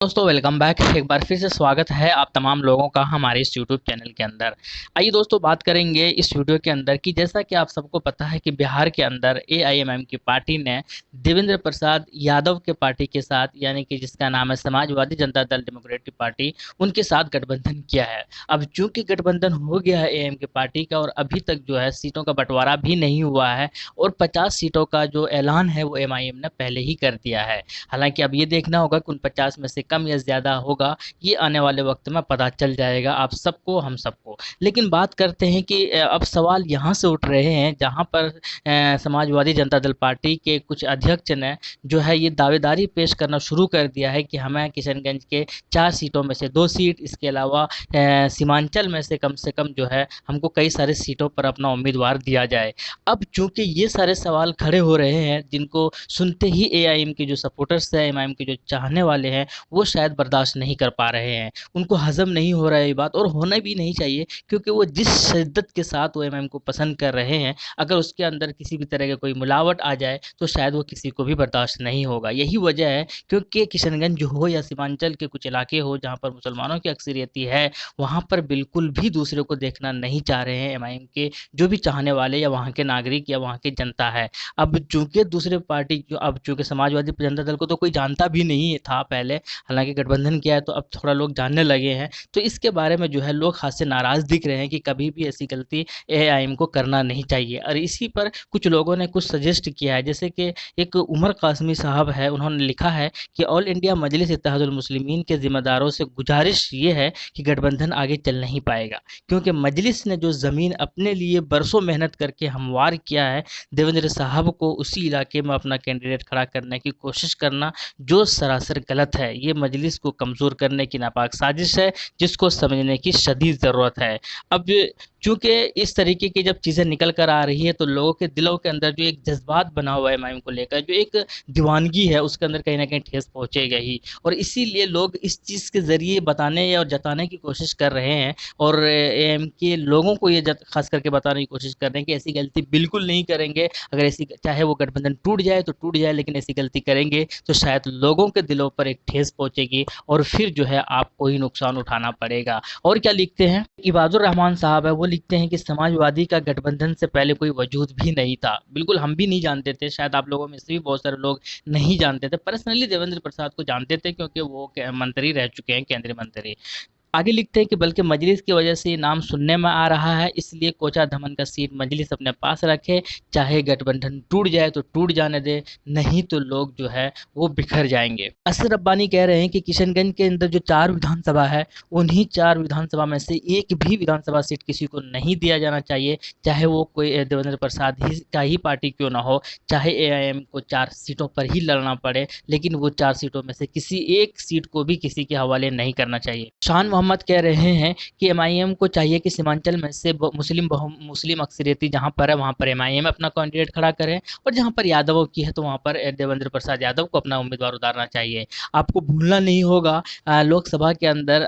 दोस्तों welcome back. एक बार फिर से स्वागत है आप तमाम लोगों का हमारे इस यूट्यूब चैनल के अंदर। आइए दोस्तों बात करेंगे इस वीडियो के अंदर कि जैसा कि आप सबको पता है कि बिहार के अंदर एआईएमआईएम की पार्टी ने देवेंद्र प्रसाद यादव के पार्टी के साथ, यानी कि जिसका नाम है समाजवादी जनता दल डेमोक्रेटिक पार्टी, उनके साथ गठबंधन किया है। अब चूंकि गठबंधन हो गया है एआईएम की पार्टी का और अभी तक जो है सीटों का बंटवारा भी नहीं हुआ है और 50 सीटों का जो ऐलान है वो एमआईएम ने पहले ही कर दिया है। हालांकि अब ये देखना होगा कि उन 50 में से कम या ज़्यादा होगा, ये आने वाले वक्त में पता चल जाएगा आप सबको, हम सबको। लेकिन बात करते हैं कि अब सवाल यहाँ से उठ रहे हैं जहाँ पर समाजवादी जनता दल पार्टी के कुछ अध्यक्ष ने जो है ये दावेदारी पेश करना शुरू कर दिया है कि हमें किशनगंज के 4 सीटों में से 2 सीट, इसके अलावा सीमांचल में से कम जो है हमको कई सारे सीटों पर अपना उम्मीदवार दिया जाए। अब चूंकि ये सारे सवाल खड़े हो रहे हैं जिनको सुनते ही एआईएम के जो सपोर्टर्स हैं, एमआईएम के जो चाहने वाले हैं, वो शायद बर्दाश्त नहीं कर पा रहे हैं। उनको हजम नहीं हो रहा है ये बात, और होना भी नहीं चाहिए, क्योंकि वो जिस शिद्दत के साथ वो एमआईएम को पसंद कर रहे हैं, अगर उसके अंदर किसी भी तरह का कोई मिलावट आ जाए तो शायद वो किसी को भी बर्दाश्त नहीं होगा। यही वजह है क्योंकि किशनगंज हो या सीमांचल के कुछ इलाके हो जहाँ पर मुसलमानों की अक्सरियती है, वहाँ पर बिल्कुल भी दूसरे को देखना नहीं चाह रहे हैं एमआईएम के जो भी चाहने वाले या वहाँ के नागरिक या वहाँ की जनता है। अब चूंकि दूसरे पार्टी जो, अब चूंकि समाजवादी जनता दल को तो कोई जानता भी नहीं था पहले, हालांकि गठबंधन किया है तो अब थोड़ा लोग जानने लगे हैं, तो इसके बारे में जो है लोग हाथ से नाराज दिख रहे हैं कि कभी भी ऐसी गलती एआईएम को करना नहीं चाहिए। और इसी पर कुछ लोगों ने कुछ सजेस्ट किया है, जैसे कि एक उमर कासमी साहब है, उन्होंने लिखा है कि ऑल इंडिया मजलिस इत्तेहादुल मुस्लिमीन के जिम्मेदारों से गुजारिश ये है कि गठबंधन आगे चल नहीं पाएगा, क्योंकि मजलिस ने जो ज़मीन अपने लिए बरसों मेहनत करके हमवार किया है, देवेंद्र साहब को उसी इलाके में अपना कैंडिडेट खड़ा करने की कोशिश करना जो सरासर गलत है। ये मजलिस को कमज़ोर करने की नापाक साजिश है जिसको समझने की शदीद ज़रूरत है। अब चूँकि इस तरीके की जब चीज़ें निकल कर आ रही है तो लोगों के दिलों के अंदर जो एक जज्बात बना हुआ है एमआईएम को लेकर, जो एक दीवानगी है, उसके अंदर कहीं ना कहीं ठेस पहुंचेगा ही, और इसीलिए लोग इस चीज़ के ज़रिए बताने और जताने की कोशिश कर रहे हैं, और एम के लोगों को ये खास करके बताने की कोशिश कर रहे हैं कि ऐसी गलती बिल्कुल नहीं करेंगे। अगर ऐसी, चाहे वो गठबंधन टूट जाए तो टूट जाए, लेकिन ऐसी गलती करेंगे तो शायद लोगों के दिलों पर एक ठेस पहुंचेगी और फिर जो है आपको ही नुकसान उठाना पड़ेगा। और क्या लिखते हैं, इबादुर रहमान साहब है, वो लिखते हैं कि समाजवादी का गठबंधन से पहले कोई वजूद भी नहीं था। बिल्कुल हम भी नहीं जानते थे, शायद आप लोगों में से भी बहुत सारे लोग नहीं जानते थे। पर्सनली देवेंद्र प्रसाद को जानते थे क्योंकि वो मंत्री रह चुके हैं, केंद्रीय मंत्री। आगे लिखते हैं कि बल्कि मजलिस की वजह से ये नाम सुनने में आ रहा है, इसलिए कोचा धमन का सीट मजलिस अपने पास रखे, चाहे गठबंधन टूट जाए तो टूट जाने दे, नहीं तो लोग जो है वो बिखर जाएंगे। असर रब्बानी कह रहे हैं कि किशनगंज के अंदर जो 4 विधानसभा है, उन्हीं 4 विधानसभा में से एक भी विधानसभा सीट किसी को नहीं दिया जाना चाहिए, चाहे वो कोई देवेंद्र प्रसाद ही का ही पार्टी क्यों ना हो, चाहे एआईएम को 4 सीटों पर ही लड़ना पड़े, लेकिन वो 4 सीटों में से किसी एक सीट को भी किसी के हवाले नहीं करना चाहिए। शान मोहम्मद कह रहे हैं कि एमआईएम को चाहिए कि सीमांचल में से मुस्लिम अक्सरियती जहां पर है वहां पर एमआईएम अपना कैंडिडेट खड़ा करे, और जहां पर यादवों की है तो वहां पर देवेंद्र प्रसाद यादव को अपना उम्मीदवार उतारना चाहिए। आपको भूलना नहीं होगा, लोकसभा के अंदर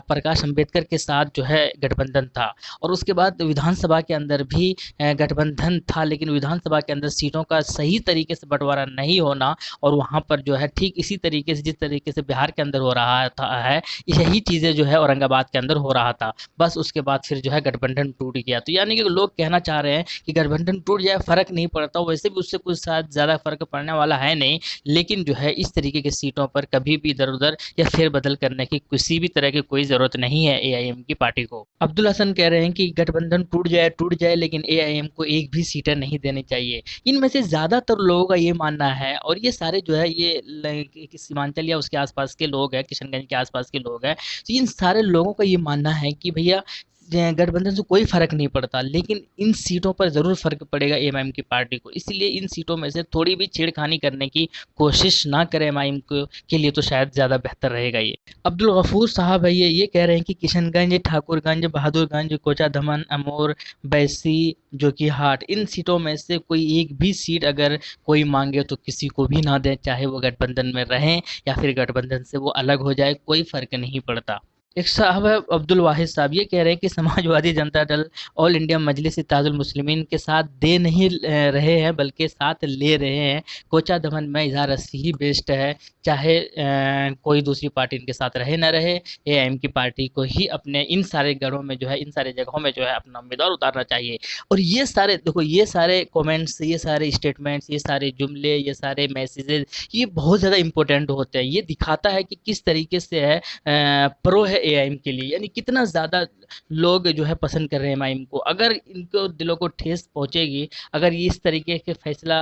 प्रकाश अंबेडकर के साथ जो है गठबंधन था, और उसके बाद विधानसभा के अंदर भी गठबंधन था, लेकिन विधानसभा के अंदर सीटों का सही तरीके से बंटवारा नहीं होना, और वहां पर जो है ठीक इसी तरीके से जिस तरीके से बिहार के अंदर हो रहा था है, यही चीज़ें जो है औरंगाबाद के अंदर हो रहा था। बस उसके बाद फिर जो है गठबंधन टूट गया। तो यानी कि लोग कहना चाह रहे हैं कि गठबंधन टूट जाए फ़र्क नहीं पड़ता, वैसे भी उससे कुछ शायद ज़्यादा फ़र्क पड़ने वाला है नहीं, लेकिन जो है इस तरीके की सीटों पर कभी भी इधर उधर या फेरबदल करने की किसी भी तरह की कोई ज़रूरत नहीं है एआईएम की पार्टी को। अब्दुल हसन कह रहे हैं कि गठबंधन टूट जाए लेकिन एआईएम को एक भी सीटें नहीं देनी चाहिए। इनमें से ज़्यादातर लोगों का ये मानना है, और ये सारे जो है ये सीमांचल या उसके आसपास के लोग हैं, किशनगंज के आसपास के लोग हैं, तो इन सारे लोगों का ये मानना है कि भैया गठबंधन से कोई फर्क नहीं पड़ता, लेकिन इन सीटों पर जरूर फर्क पड़ेगा एमआईएम की पार्टी को, इसलिए इन सीटों में से थोड़ी भी छेड़खानी करने की कोशिश ना करें एमआईएम के लिए, तो शायद ज़्यादा बेहतर रहेगा। ये अब्दुल गफूर साहब है, ये कह रहे हैं कि किशनगंज, ठाकुरगंज, बहादुरगंज, कोचा धमन, अमोर, बैसी, जो कि हाट, इन सीटों में से कोई एक भी सीट अगर कोई मांगे तो किसी को भी ना दें, चाहे वो गठबंधन में रहें या फिर गठबंधन से वो अलग हो जाए, कोई फर्क नहीं पड़ता। एक साहब है अब्दुल वाहिद साहब, ये कह रहे हैं कि समाजवादी जनता दल ऑल इंडिया मजलिस इत्तेहादुल मुस्लिमीन के साथ दे नहीं रहे हैं बल्कि साथ ले रहे हैं। कोचा दमन में इजहार रस्सी ही बेस्ट है, चाहे कोई दूसरी पार्टी इनके साथ रहे ना रहे, एआईएम की पार्टी को ही अपने इन सारे गढ़ों में जो है, इन सारे जगहों में जो है अपना उम्मीदवार उतारना चाहिए। और ये सारे देखो, ये सारे कमेंट्स, ये सारे स्टेटमेंट्स, ये सारे जुमले, ये सारे मैसेजेस, ये बहुत ज़्यादा इंपॉर्टेंट होते हैं। ये दिखाता है कि किस तरीके से है प्रो है एआईएम के लिए, यानी कितना ज़्यादा लोग जो है पसंद कर रहे हैं एआईएम को। अगर इनको दिलों को ठेस पहुंचेगी, अगर ये इस तरीके के फैसला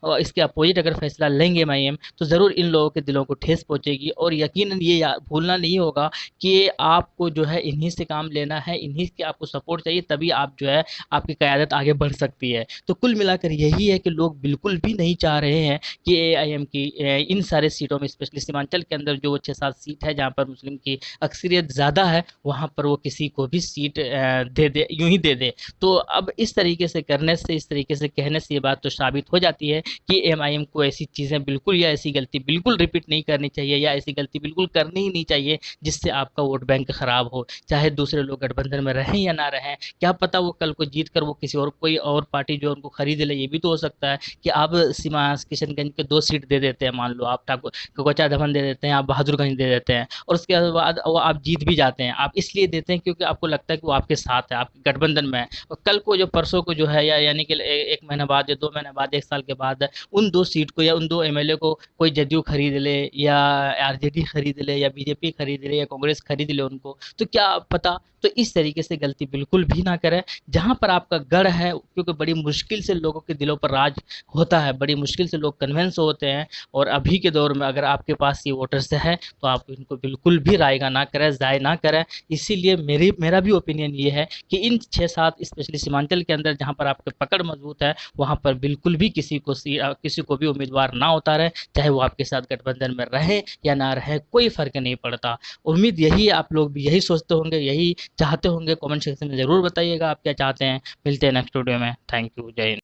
और इसके अपोजिट अगर फैसला लेंगे एआईएम, तो ज़रूर इन लोगों के दिलों को ठेस पहुंचेगी। और यकीनन ये भूलना नहीं होगा कि आपको जो है इन्हीं से काम लेना है, इन्हीं के आपको सपोर्ट चाहिए, तभी आप जो है आपकी क़यादत आगे बढ़ सकती है। तो कुल मिलाकर यही है कि लोग बिल्कुल भी नहीं चाह रहे हैं कि एआईएम की इन सारे सीटों में, स्पेशली सीमांचल के अंदर जो 6-7 सीट है जहाँ पर मुस्लिम की अक्सरियत ज़्यादा है, वहाँ पर वो किसी को भी सीट दे दे, यूं ही दे दे। तो अब इस तरीके से करने से, इस तरीके से कहने से ये बात तो साबित हो जाती है कि एमआईएम को ऐसी चीज़ें बिल्कुल, या ऐसी गलती बिल्कुल रिपीट नहीं करनी चाहिए, या ऐसी गलती बिल्कुल करनी ही नहीं चाहिए जिससे आपका वोट बैंक खराब हो। चाहे दूसरे लोग गठबंधन में रहें या ना रहें, क्या पता वो कल को जीत कर वो किसी और, कोई और पार्टी जो उनको खरीद ले। ये भी तो हो सकता है कि आप सीमा किशनगंज के 2 सीट दे देते हैं, मान लो आप ठाकुर कोचा दमन दे देते हैं, आप बहादुरगंज दे देते हैं, और उसके बाद वो आप जीत भी जाते हैं। आप इसलिए देते हैं क्योंकि आपको लगता है कि वो आपके साथ है, आपके गठबंधन में है। और कल को जो परसों को जो है, या यानी कि 1 महीना बाद या 2 महीने बाद, 1 साल के बाद उन 2 सीट को या उन 2 एमएलए को कोई जदयू खरीद ले, या आरजेडी खरीद ले, या बीजेपी खरीद ले, या कांग्रेस खरीद ले उनको, तो क्या पता। तो इस तरीके से गलती बिल्कुल भी ना करें। जहाँ पर आपका गढ़ है, क्योंकि बड़ी मुश्किल से लोगों के दिलों पर राज होता है, बड़ी मुश्किल से लोग कन्विंस होते हैं। और अभी के दौर में अगर आपके पास ये वोटर्स है, तो आप इनको बिल्कुल भी रायगा ना करें, ज़ाय ना करें। इसीलिए मेरा भी ओपिनियन ये है कि इन 6-7 स्पेशली सीमांचल के अंदर जहाँ पर आपकी पकड़ मजबूत है, वहाँ पर बिल्कुल भी किसी को भी उम्मीदवार ना उतारें, चाहे वो आपके साथ गठबंधन में रहे या ना रहे, कोई फ़र्क नहीं पड़ता। उम्मीद यही है, आप लोग भी यही सोचते होंगे, यही चाहते होंगे। कमेंट सेक्शन में ज़रूर बताइएगा आप क्या चाहते हैं। मिलते हैं नेक्स्ट वीडियो में। Thank you. जय हिंद।